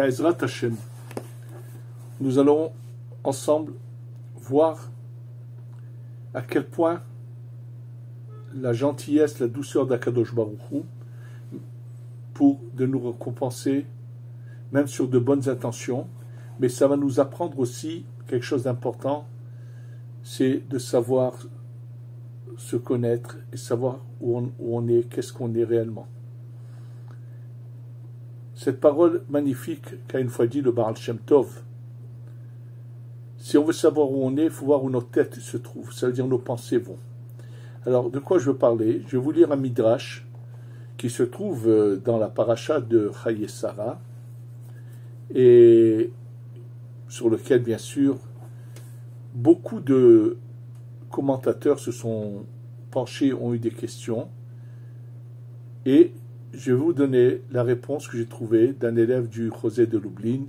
Be'ezrat Hashem, nous allons ensemble voir à quel point la gentillesse, la douceur d'Akadosh Baruch Hu pour de nous récompenser, même sur de bonnes intentions, mais ça va nous apprendre aussi quelque chose d'important, c'est de savoir se connaître et savoir où on est, qu'est-ce qu'on est réellement. Cette parole magnifique qu'a une fois dit le Baal Shem Tov, si on veut savoir où on est, il faut voir où notre tête se trouve, ça veut dire nos pensées vont. Alors, de quoi je veux parler? Je vais vous lire un midrash qui se trouve dans la paracha de Chaye Sarah et sur lequel, bien sûr, beaucoup de commentateurs se sont penchés, ont eu des questions, et je vais vous donner la réponse que j'ai trouvée d'un élève du José de Lublin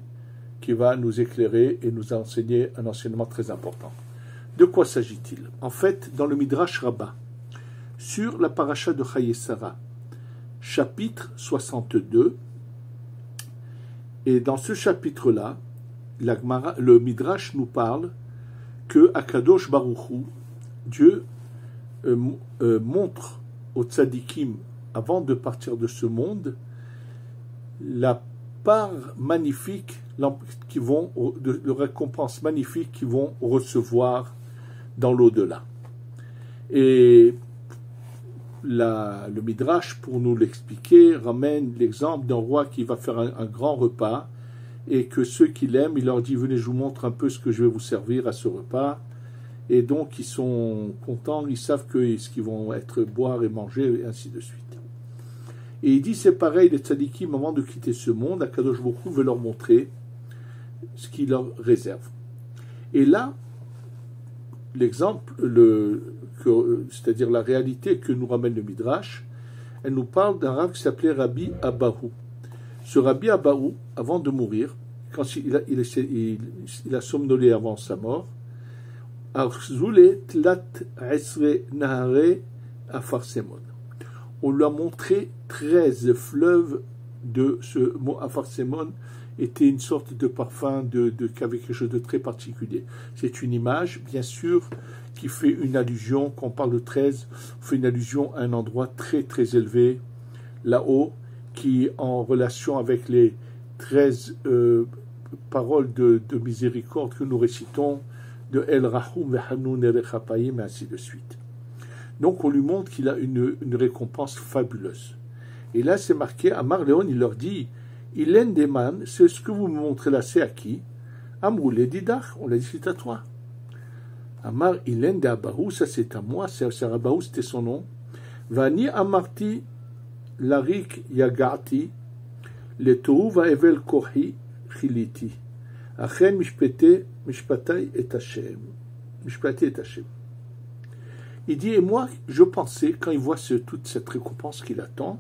qui va nous éclairer et nous enseigner un enseignement très important. De quoi s'agit-il? En fait, dans le Midrash Rabbah, sur la paracha de Chaye Sarah, chapitre 62, et dans ce chapitre-là, le Midrash nous parle que Akadosh Baruch Hu, Dieu montre aux tzadikim, avant de partir de ce monde, la part magnifique de récompenses magnifiques qu'ils vont recevoir dans l'au-delà. Et le Midrash, pour nous l'expliquer, ramène l'exemple d'un roi qui va faire un grand repas et que ceux qui l'aiment, il leur dit « Venez, je vous montre un peu ce que je vais vous servir à ce repas ». Et donc, ils sont contents, ils savent ce qu'ils vont être boire et manger, et ainsi de suite. Et il dit, c'est pareil, les tzadikim, avant de quitter ce monde, Akadosh Baruch Hu veut leur montrer ce qu'il leur réserve. Et là, l'exemple, c'est-à-dire la réalité que nous ramène le Midrash, elle nous parle d'un rav qui s'appelait Rabbi Abahu. Ce Rabbi Abahu, avant de mourir, quand il a somnolé avant sa mort, on lui a montré 13 fleuves de ce mot Afarsemon, était une sorte de parfum qui avait quelque chose de très particulier. C'est une image, bien sûr, qui fait une allusion, quand on parle de 13, on fait une allusion à un endroit très très élevé, là-haut, qui est en relation avec les 13 paroles de miséricorde que nous récitons, de El Rahum Vehanun Erechapayim, et ainsi de suite. Donc on lui montre qu'il a une récompense fabuleuse. Et là c'est marqué, Amar Léon, il leur dit, Ilen Deman, c'est ce que vous me montrez là, c'est à qui? Amrou Ledidach, on l'a dit, c'est à toi. Amar Ilen de Abahu, ça c'est à moi, c'est Abahu, c'était son nom. Vani Amarti Larik Yagati, le Tohu va Evel Kohi Chiliti. Achen Mishpatai et Hashem. Mishpatai et Hashem. Il dit, et moi, je pensais, quand il voit toute cette récompense qu'il attend,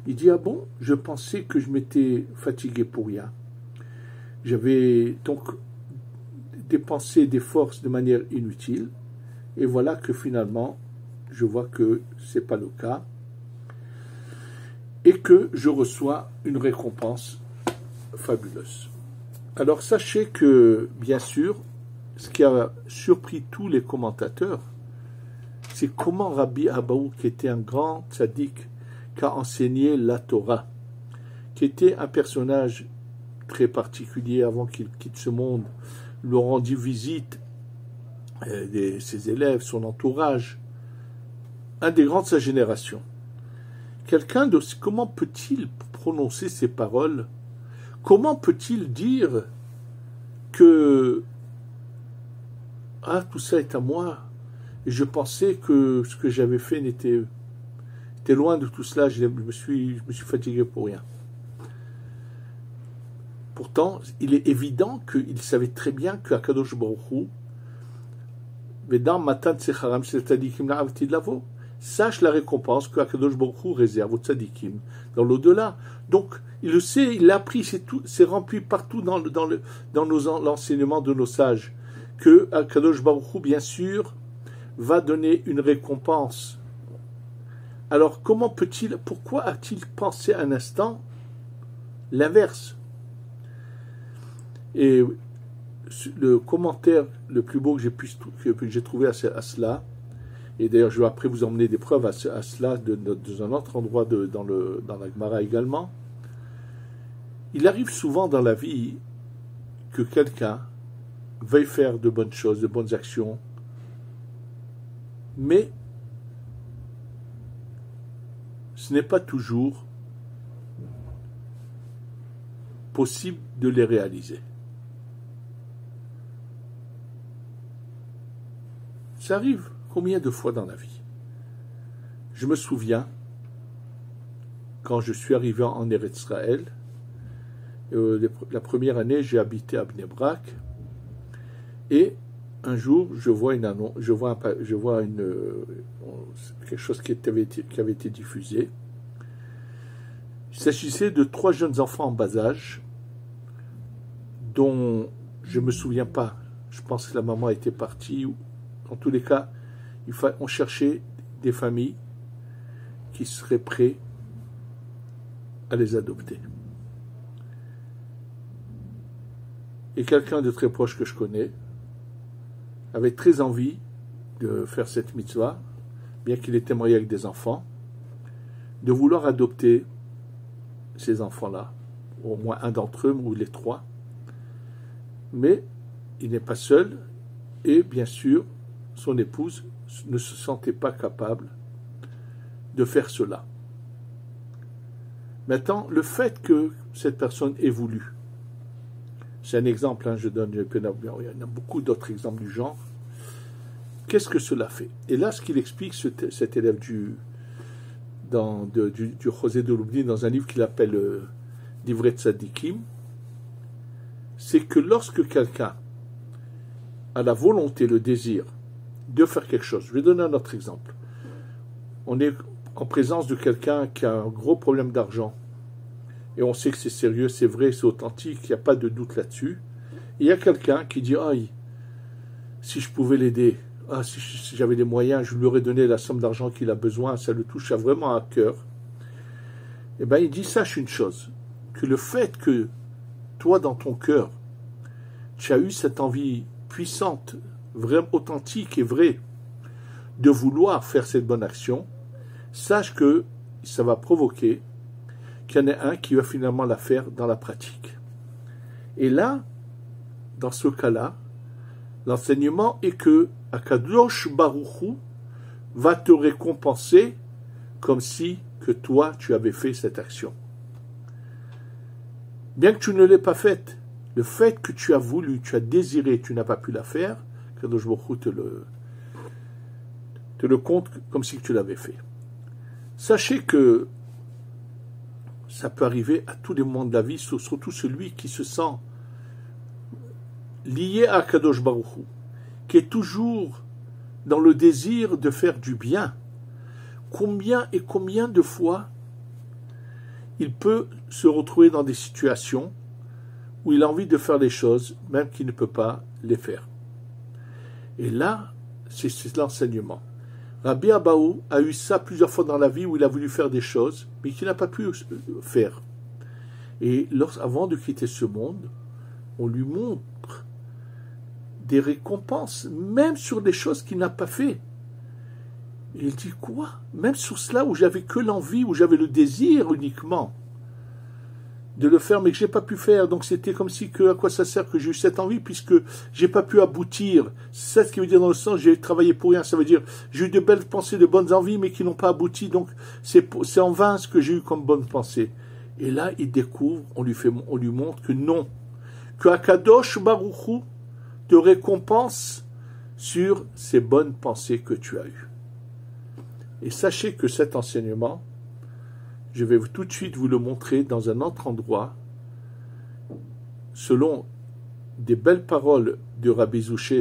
il dit, ah bon, je pensais que je m'étais fatigué pour rien. J'avais donc dépensé des forces de manière inutile, et voilà que finalement, je vois que ce n'est pas le cas, et que je reçois une récompense fabuleuse. Alors sachez que, bien sûr, ce qui a surpris tous les commentateurs, c'est comment Rabbi Abahu, qui était un grand tzaddik, qui a enseigné la Torah, qui était un personnage très particulier avant qu'il quitte ce monde, lui rendit visite, ses élèves, son entourage, un des grands de sa génération. Comment peut-il prononcer ces paroles? Comment peut-il dire que tout ça est à moi, et je pensais que ce que j'avais fait était loin de tout cela, je me suis fatigué pour rien. Pourtant, il est évident qu'il savait très bien que Akadosh Baruch Hu, sache la récompense que Akadosh Baruch Hu réserve aux tzadikim dans l'au-delà. Donc, il le sait, il l'a appris, c'est rempli partout dans l'enseignement de nos sages, que Akadosh Baruch Hu, bien sûr, va donner une récompense. Alors, pourquoi a-t-il pensé un instant l'inverse? Et le commentaire le plus beau que j'ai trouvé à cela, et d'ailleurs je vais après vous emmener des preuves à cela dans un autre endroit dans la Gemara également, il arrive souvent dans la vie que quelqu'un veuille faire de bonnes choses, de bonnes actions, mais ce n'est pas toujours possible de les réaliser. Ça arrive combien de fois dans la vie? Je me souviens, quand je suis arrivé en Eretz Israël, la première année, j'ai habité à Bnei Brak, et un jour, je vois quelque chose qui avait été diffusé. Il s'agissait de 3 jeunes enfants en bas âge, dont je ne me souviens pas. Je pense que la maman était partie. En tous les cas, on cherchait des familles qui seraient prêtes à les adopter. Et quelqu'un de très proche que je connais avait très envie de faire cette mitzvah, bien qu'il était marié avec des enfants, de vouloir adopter ces enfants-là, au moins un d'entre eux ou les 3. Mais il n'est pas seul, et bien sûr, son épouse ne se sentait pas capable de faire cela. Maintenant, le fait que cette personne ait voulu, c'est un exemple, hein, il y en a beaucoup d'autres exemples du genre. Qu'est-ce que cela fait? Et là, ce qu'il explique, cet élève du Chosé de Lublin, dans un livre qu'il appelle Divrei Tzadikim, c'est que lorsque quelqu'un a la volonté, le désir de faire quelque chose, je vais donner un autre exemple. On est en présence de quelqu'un qui a un gros problème d'argent, et on sait que c'est sérieux, c'est vrai, c'est authentique, il n'y a pas de doute là-dessus. Il y a quelqu'un qui dit « Ah, si je pouvais l'aider, si j'avais les moyens, je lui aurais donné la somme d'argent qu'il a besoin, ça le touche vraiment à cœur. » Eh bien, il dit « Sache une chose, que le fait que toi, dans ton cœur, tu as eu cette envie puissante, vraiment authentique et vraie, de vouloir faire cette bonne action, sache que ça va provoquer qu'il y en ait un qui va finalement la faire dans la pratique. » Et là, dans ce cas-là, l'enseignement est que Akadosh Baruch Hu va te récompenser comme si que toi, tu avais fait cette action. Bien que tu ne l'aies pas faite, le fait que tu as voulu, tu as désiré, tu n'as pas pu la faire, Akadosh Baruch Hu te le compte comme si tu l'avais fait. Sachez que ça peut arriver à tous les moments de la vie, surtout celui qui se sent lié à Kadosh Baruch Hu, qui est toujours dans le désir de faire du bien. Combien et combien de fois il peut se retrouver dans des situations où il a envie de faire les choses, même qu'il ne peut pas les faire. Et là, c'est l'enseignement. Rabbi Abahu a eu ça plusieurs fois dans la vie où il a voulu faire des choses, mais qu'il n'a pas pu faire. Et avant de quitter ce monde, on lui montre des récompenses, même sur des choses qu'il n'a pas fait. Et il dit quoi? Même sur cela où j'avais que l'envie, où j'avais le désir uniquement de le faire, mais que j'ai pas pu faire. Donc c'était comme si à quoi ça sert que j'ai eu cette envie puisque j'ai pas pu aboutir. C'est ça ce qui veut dire dans le sens j'ai travaillé pour rien. Ça veut dire j'ai eu de belles pensées, de bonnes envies, mais qui n'ont pas abouti. Donc c'est en vain ce que j'ai eu comme bonne pensée. Et là il découvre, on lui montre que non, que Akadosh Baruch Hu te récompense sur ces bonnes pensées que tu as eues. Et sachez que cet enseignement, je vais tout de suite vous le montrer dans un autre endroit, selon des belles paroles de Rabbi Zouché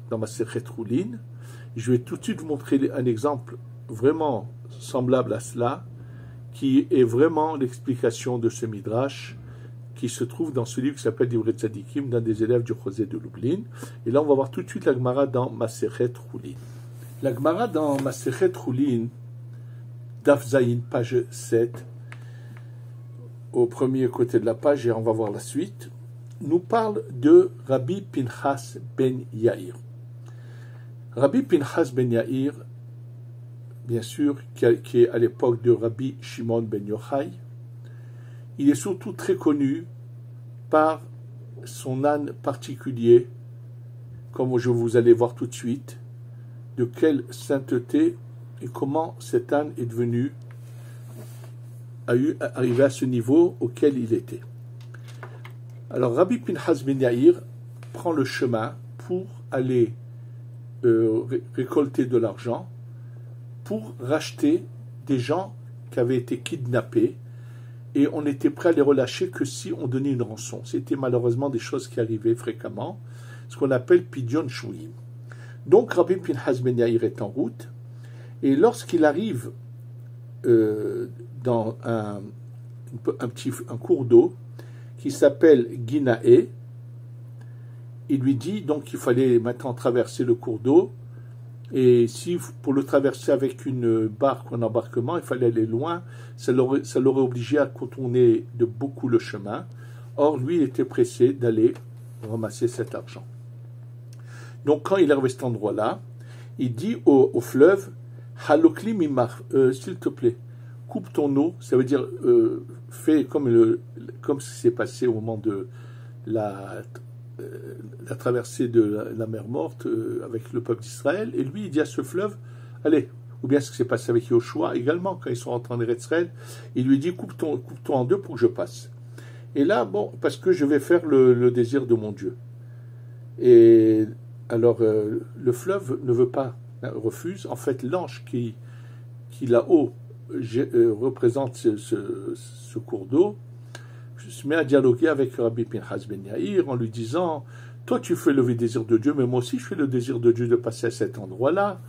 dans Masechet Houlin. Je vais tout de suite vous montrer un exemple vraiment semblable à cela, qui est vraiment l'explication de ce midrash, qui se trouve dans ce livre qui s'appelle Divrei Tzadikim, d'un des élèves du Chosé de Lublin. Et là, on va voir tout de suite la Gemara dans Masechet Houlin. La Gemara dans Masechet Houlin, Daf Zayin, page 7, au premier côté de la page, et on va voir la suite. nous parle de Rabbi Pinchas ben Yair. Rabbi Pinchas ben Yair, bien sûr, qui est à l'époque de Rabbi Shimon ben Yochai, il est surtout très connu par son âne particulier, comme vous allez voir tout de suite, de quelle sainteté et comment cet âne est devenu, arrivé à ce niveau auquel il était. Alors Rabbi Pinchas ben Yair prend le chemin pour aller récolter de l'argent pour racheter des gens qui avaient été kidnappés, et on était prêt à les relâcher que si on donnait une rançon. C'était malheureusement des choses qui arrivaient fréquemment, ce qu'on appelle pidyon shvuim. Donc Rabbi Pinchas ben Yair est en route, et lorsqu'il arrive dans un cours d'eau qui s'appelle Ginae, il lui dit donc qu'il fallait maintenant traverser le cours d'eau, et si pour le traverser avec une barque ou un embarquement, il fallait aller loin, ça l'aurait obligé à contourner de beaucoup le chemin. Or, lui, il était pressé d'aller ramasser cet argent. Donc, quand il arrive à cet endroit-là, il dit au fleuve, Halokli mimar, s'il te plaît, coupe ton eau, ça veut dire, fais comme ce qui s'est passé au moment de la traversée de la mer Morte avec le peuple d'Israël, et lui il dit à ce fleuve, allez, ou bien ce qui s'est passé avec Yoshua également, quand ils sont rentrés en Eretz Israël, il lui dit, coupe-toi en deux pour que je passe. Et là, bon, parce que je vais faire le désir de mon Dieu. Et alors, le fleuve ne veut pas, refuse. En fait, l'ange qui là-haut représente ce cours d'eau, se met à dialoguer avec Rabbi Pinchas ben Yair en lui disant, toi tu fais le désir de Dieu, mais moi aussi je fais le désir de Dieu de passer à cet endroit-là.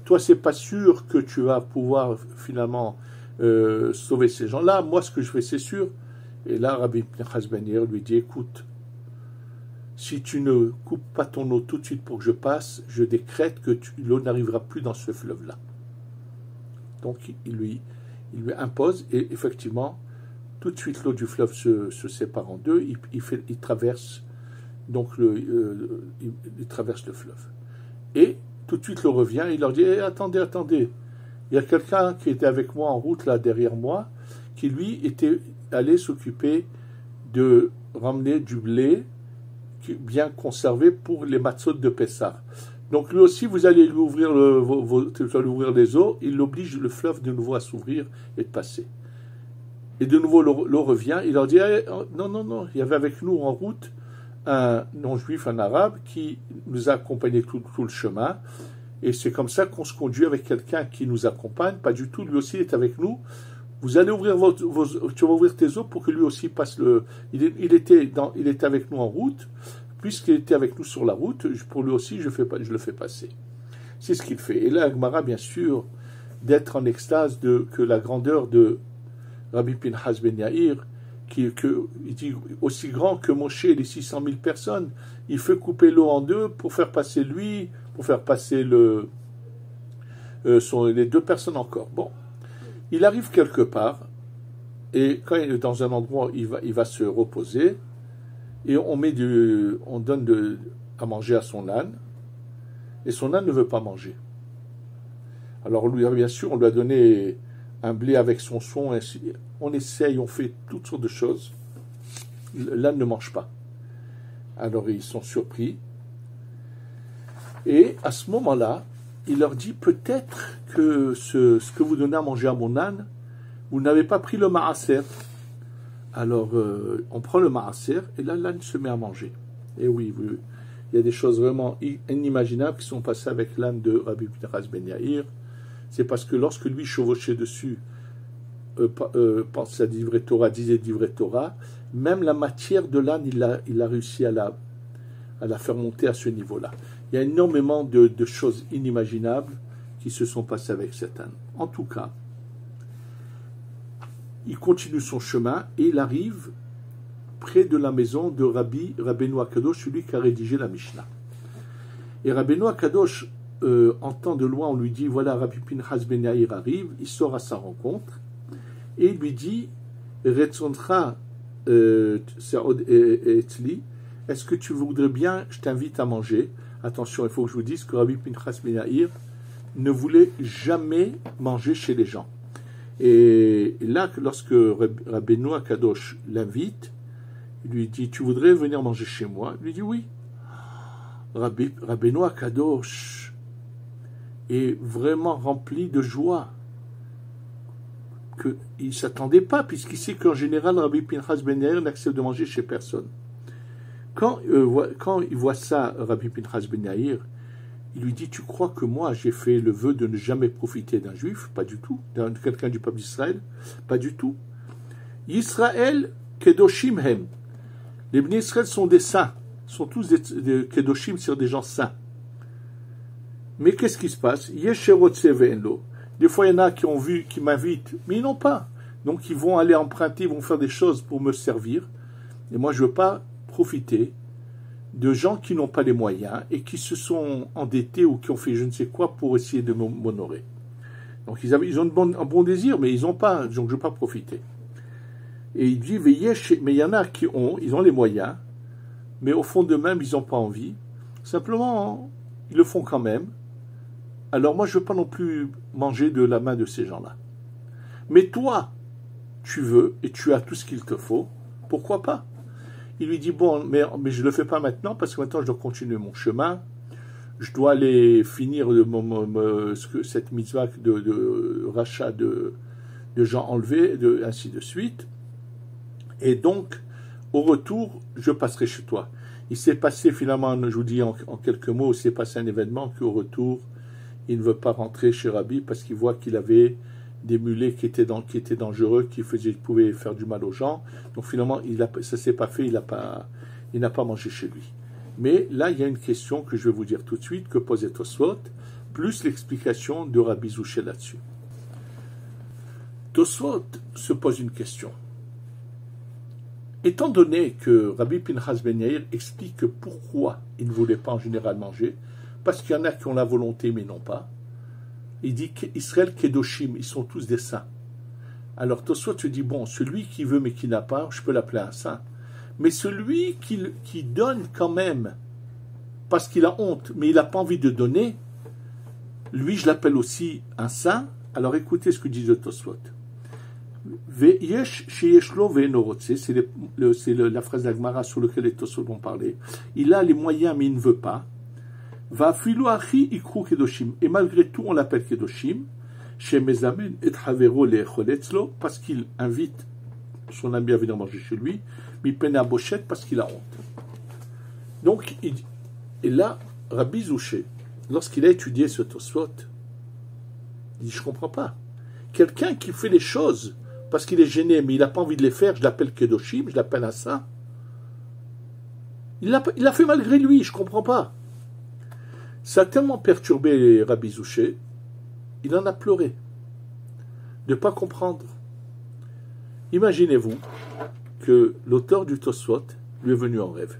Toi c'est pas sûr que tu vas pouvoir finalement sauver ces gens-là. Moi ce que je fais c'est sûr. Et là Rabbi Pinchas ben Yair lui dit, écoute, si tu ne coupes pas ton eau tout de suite pour que je passe, je décrète que l'eau n'arrivera plus dans ce fleuve-là. Donc il lui impose, et effectivement tout de suite, l'eau du fleuve se sépare en deux. Il traverse donc il traverse le fleuve. Et tout de suite, l'eau revient. Il leur dit attendez. Il y a quelqu'un qui était avec moi en route là derrière moi, qui lui était allé s'occuper de ramener du blé bien conservé pour les matzot de Pessah. Donc lui aussi, vous allez lui ouvrir les eaux. Il oblige le fleuve de nouveau à s'ouvrir et de passer. Et de nouveau, l'eau revient. Il leur dit, non, il y avait avec nous en route un non-juif, un arabe, qui nous a accompagnés tout le chemin. Et c'est comme ça qu'on se conduit avec quelqu'un qui nous accompagne. Pas du tout, lui aussi est avec nous. Vous allez ouvrir tu vas ouvrir tes eaux pour que lui aussi passe il était avec nous en route. Puisqu'il était avec nous sur la route, pour lui aussi, je le fais passer. C'est ce qu'il fait. Et là, Agmara, bien sûr, d'être en extase que la grandeur de Rabbi Pinchas ben Yair, il dit aussi grand que Moshe et les 600 000 personnes, il fait couper l'eau en deux pour faire passer lui, pour faire passer les deux personnes encore. Bon, il arrive quelque part, et quand il est dans un endroit, il va se reposer, et on donne à manger à son âne, et son âne ne veut pas manger. Alors lui, bien sûr, on lui a donné un blé avec son son, on essaye, on fait toutes sortes de choses. L'âne ne mange pas. Alors ils sont surpris. Et à ce moment-là, il leur dit, peut-être que ce que vous donnez à manger à mon âne, vous n'avez pas pris le maaser. Alors on prend le maaser, et là l'âne se met à manger. Et oui, il y a des choses vraiment inimaginables qui sont passées avec l'âne de Rabbi Pinchas ben Yair. C'est parce que lorsque lui chevauchait dessus, pensait à Divrei Torah, disait Divrei Torah, même la matière de l'âne, il a réussi à la faire monter à ce niveau-là. Il y a énormément de choses inimaginables qui se sont passées avec cet âne. En tout cas, il continue son chemin et il arrive près de la maison de Rabbeinu Akadosh, celui qui a rédigé la Mishnah. Et Rabbeinu Akadosh entend de loin, on lui dit, voilà, Rabbi Pinchas ben Yair arrive, il sort à sa rencontre, et il lui dit, Retzoncha Sa'od Etzli, est-ce que tu voudrais bien, je t'invite à manger. Attention, il faut que je vous dise que Rabbi Pinchas ben Yair ne voulait jamais manger chez les gens. Et là, lorsque Rabbeinu Akadosh l'invite, il lui dit, tu voudrais venir manger chez moi? Il lui dit oui. Rabbeinu Akadosh est vraiment rempli de joie. Il ne s'attendait pas, puisqu'il sait qu'en général, Rabbi Pinchas ben Yair n'accepte de manger chez personne. Quand il voit ça, Rabbi Pinchas ben Yair, il lui dit, tu crois que moi, j'ai fait le vœu de ne jamais profiter d'un juif? Pas du tout. De quelqu'un du peuple d'Israël? Pas du tout. Yisraël, kedoshim hem. Les Bnei Israël sont des saints. Sont tous des kedoshim, c'est des gens saints. Mais qu'est-ce qui se passe? Yesherotse ve'enlo. Des fois, il y en a qui m'invitent, mais ils n'ont pas. Donc, ils vont aller emprunter, ils vont faire des choses pour me servir. Et moi, je ne veux pas profiter de gens qui n'ont pas les moyens et qui se sont endettés ou qui ont fait je ne sais quoi pour essayer de m'honorer. Donc, ils ont un bon désir, mais ils n'ont pas, donc je ne veux pas profiter. Et il dit, mais il y en a ils ont les moyens, mais au fond d'eux-mêmes, ils n'ont pas envie. Simplement, ils le font quand même. Alors moi, je ne veux pas non plus manger de la main de ces gens-là. Mais toi, tu veux et tu as tout ce qu'il te faut, pourquoi pas? Il lui dit, bon, mais je ne le fais pas maintenant parce que maintenant, je dois continuer mon chemin. Je dois aller finir cette mitzvah de rachat de gens enlevés, ainsi de suite. Et donc, au retour, je passerai chez toi. Il s'est passé finalement, je vous dis en quelques mots, il s'est passé un événement qu'au retour, il ne veut pas rentrer chez Rabbi parce qu'il voit qu'il avait des mulets qui étaient dangereux, qui pouvaient faire du mal aux gens. Donc finalement, ça ne s'est pas fait, il n'a pas mangé chez lui. Mais là, il y a une question que je vais vous dire tout de suite, que posait Tosfot, plus l'explication de Rabbi Zouché là-dessus. Tosfot se pose une question. Étant donné que Rabbi Pinchas ben Yair explique pourquoi il ne voulait pas en général manger, parce qu'il y en a qui ont la volonté mais non pas, il dit qu'Israël Kedoshim, ils sont tous des saints. Alors Tosfot te dit, bon, celui qui veut mais qui n'a pas, je peux l'appeler un saint. Mais celui qui donne quand même, parce qu'il a honte, mais il n'a pas envie de donner, lui je l'appelle aussi un saint. Alors écoutez ce que dit le Tosfot. C'est la phrase d'Agmara sur laquelle les Tosfot vont parler. Il a les moyens mais il ne veut pas. Et malgré tout, on l'appelle Kedoshim, parce qu'il invite son ami à venir manger chez lui, parce qu'il a honte. Donc, et là, Rabbi Zouché, lorsqu'il a étudié ce Tosfot, il dit, je ne comprends pas. Quelqu'un qui fait les choses parce qu'il est gêné, mais il n'a pas envie de les faire, je l'appelle Kedoshim, je l'appelle un saint. Il l'a fait malgré lui, je ne comprends pas. Ça a tellement perturbé Rabbi Zouché, il en a pleuré de ne pas comprendre. Imaginez-vous que l'auteur du Tosfot lui est venu en rêve.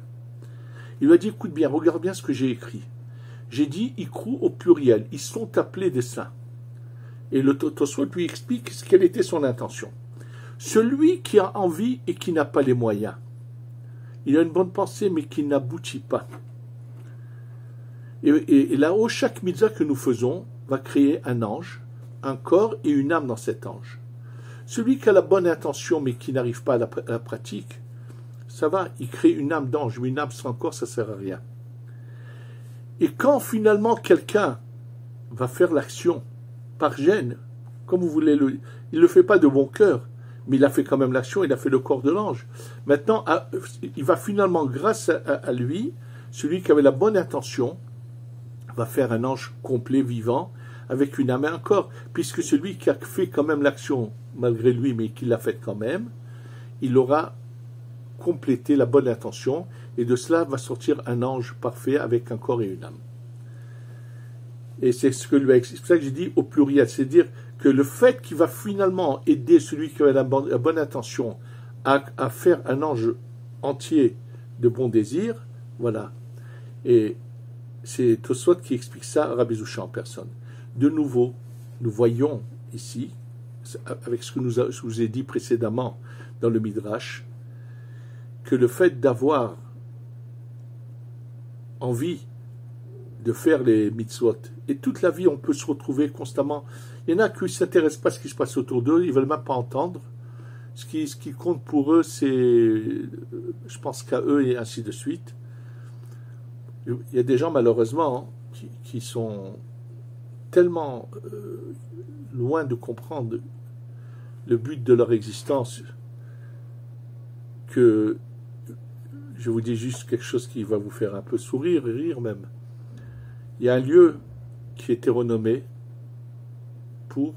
Il lui a dit, écoute bien, regarde bien ce que j'ai écrit. J'ai dit, Ikrou au pluriel, ils sont appelés des saints. Et le Tosfot lui explique quelle était son intention. Celui qui a envie et qui n'a pas les moyens, il a une bonne pensée mais qui n'aboutit pas. Et là-haut, chaque mitzvah que nous faisons va créer un ange, un corps et une âme dans cet ange. Celui qui a la bonne intention mais qui n'arrive pas à la pratique, ça va, il crée une âme d'ange, mais une âme sans corps, ça ne sert à rien. Et quand finalement quelqu'un va faire l'action par gêne, comme vous voulez, il ne le fait pas de bon cœur, mais il a fait quand même l'action, il a fait le corps de l'ange. Maintenant, il va finalement, grâce à lui, celui qui avait la bonne intention, va faire un ange complet, vivant, avec une âme et un corps, puisque celui qui a fait quand même l'action, malgré lui, mais qui l'a faite quand même, il aura complété la bonne intention, et de cela va sortir un ange parfait avec un corps et une âme. Et c'est ce que lui a expliqué. C'est pour ça que j'ai dit au pluriel, c'est-à-dire que le fait qu'il va finalement aider celui qui a la bonne intention à faire un ange entier de bon désir, voilà. Et c'est Tosfot qui explique ça à Rabbi Zouché en personne. De nouveau, nous voyons ici, avec ce que je vous ai dit précédemment dans le Midrash, que le fait d'avoir envie de faire les mitzvot. Et toute la vie, on peut se retrouver constamment. Il y en a qui ne s'intéressent pas à ce qui se passe autour d'eux, ils ne veulent même pas entendre. Ce qui compte pour eux, c'est, je pense qu'à eux et ainsi de suite. Il y a des gens, malheureusement, qui sont tellement loin de comprendre le but de leur existence que je vous dis juste quelque chose qui va vous faire un peu sourire et rire même. Il y a un lieu qui était renommé pour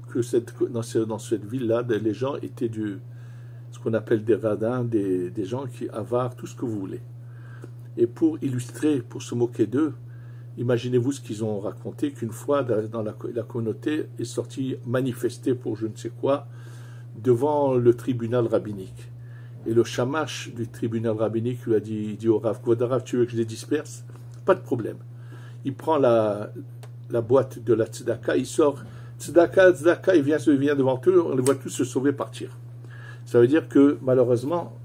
que dans cette ville-là, les gens étaient ce qu'on appelle des radins, des gens qui avares, tout ce que vous voulez. Et pour illustrer, pour se moquer d'eux, imaginez-vous ce qu'ils ont raconté, qu'une fois, dans la communauté est sortie manifester pour je ne sais quoi, devant le tribunal rabbinique. Et le shamash du tribunal rabbinique lui a dit au Rav, Rav, tu veux que je les disperse? Pas de problème. Il prend la boîte de la tzedaka, il sort, tzedaka, tzedaka, il vient devant eux, on les voit tous se sauver, partir. Ça veut dire que, malheureusement,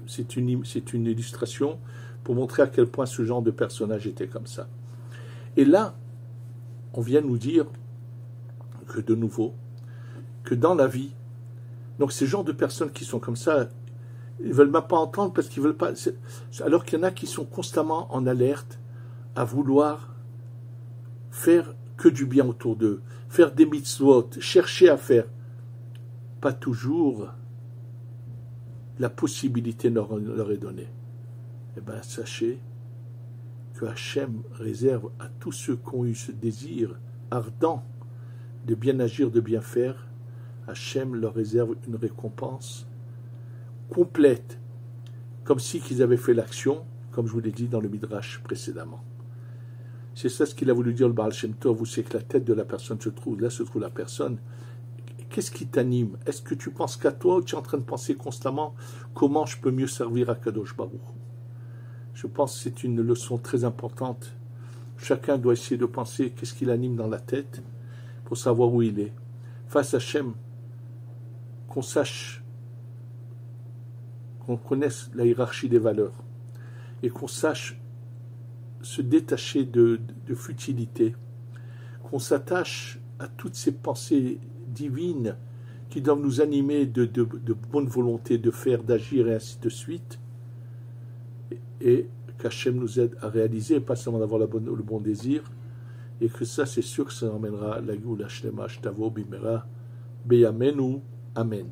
c'est une illustration pour montrer à quel point ce genre de personnage était comme ça. Et là, on vient nous dire que, de nouveau, que dans la vie, donc ces genres de personnes qui sont comme ça, ils ne veulent même pas entendre parce qu'ils ne veulent pas. Alors qu'il y en a qui sont constamment en alerte à vouloir faire que du bien autour d'eux, faire des mitzvot, chercher à faire. Pas toujours la possibilité leur est donnée. Eh bien, sachez que Hachem réserve à tous ceux qui ont eu ce désir ardent de bien agir, de bien faire, Hachem leur réserve une récompense complète, comme si qu'ils avaient fait l'action, comme je vous l'ai dit dans le Midrash précédemment. C'est ça ce qu'il a voulu dire le Baal Shem Tov, vous savez que la tête de la personne se trouve, là se trouve la personne. Qu'est-ce qui t'anime? Est-ce que tu penses qu'à toi ou tu es en train de penser constamment comment je peux mieux servir à Kadosh Baruch? Je pense que c'est une leçon très importante. Chacun doit essayer de penser qu'est-ce qui l'anime dans la tête pour savoir où il est. Face à Hachem, qu'on sache, qu'on connaisse la hiérarchie des valeurs et qu'on sache se détacher de futilité, qu'on s'attache à toutes ces pensées divines qui doivent nous animer de bonne volonté de faire, d'agir et ainsi de suite, et qu'Hachem nous aide à réaliser, pas seulement d'avoir le bon désir, et que ça, c'est sûr que ça emmènera la Géoula Shlema Shtavo Bimera Beyamenu. Amen.